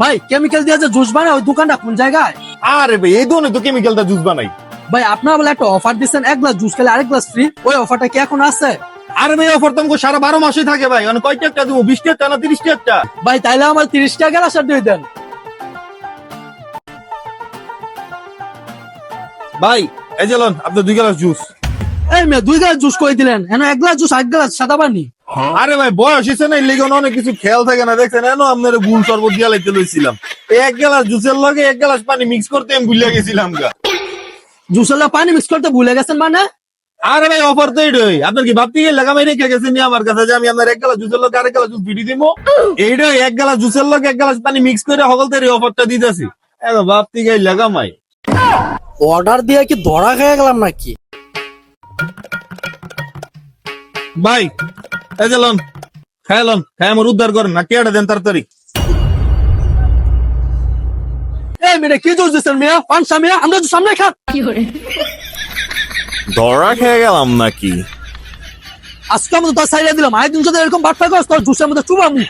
ভাই কেমিক্যাল দিয়ে যে জুস বানায় ওই দোকানটা কোন জায়গায়? আরে ভাই এই ধরনের তো কেমিক্যালটা জুস বানাই। ভাই আপনারা বলে একটা অফার দিচ্ছেন, এক গ্লাস জুস খেলে আরেক গ্লাস ফ্রি, ওই অফারটা কি এখন আছে? আরে ভাই অফার তো আমাকে সারা 12 মাসই থাকে ভাই। মানে কয় টাকা দেবো? 20 টাকা না 30 টাকা? ভাই তাইলে আমার 30 টাকা গ্লাস আর দিয়ে দেন। ভাই এই যে লন আপনি 2 গ্লাস জুস। এই মেয়ে 2 গ্লাস জুস করে দিলেন, এখন 1 গ্লাস জুস 8 গ্লাস সাদা পানি। আরে ভাই বয়স হয়েছে না, এর অনেক কিছু খেয়াল থাকে না, দেখছেন এনো আপনার গুল শরবত দিয়া লাইতে লইছিলাম। এই 1 গ্লাস জুসের লগে 1 গ্লাস পানি মিক্স করতে আমি ভুলে গেছিলাম গা। জুসের পানি মিক্স করতে ভুলে গেছেন মানে? আরে ভাই অফার তো এইটাই, আপনার কি ভাবতে গেলে লাগামাই রেখে গেছেন নি আমার কাছে যে আমি আপনার 1 গ্লাস জুসের লগে আরেক গ্লাস জুস বিড়ি দিব? এইটাই 1 গ্লাস জুসের লগে 1 গ্লাস পানি মিক্স করে সকলদের এই অফারটা দিতেছি। এত ভাবতে গেলে লাগামাই। অর্ডার দিয়ে কি ধরা খেয়ে গেলাম নাকি? ভাই এই যে লন খাইলন, খাই আমার উদ্ধার করেন না, কেটে দেন তাড়াতাড়ি। এই মেয়ে কি জুস দিচ্ছেন মিয়া? পাঁচশা মিয়া, আমরা তো সামনে খা। ধরা খেয়ে গেলাম নাকি? আজকে আমাদের তার সাইডে দিলাম, আরেকদিন যদি এরকম বাটফাই করস তোর জুসের মধ্যে চুবামু।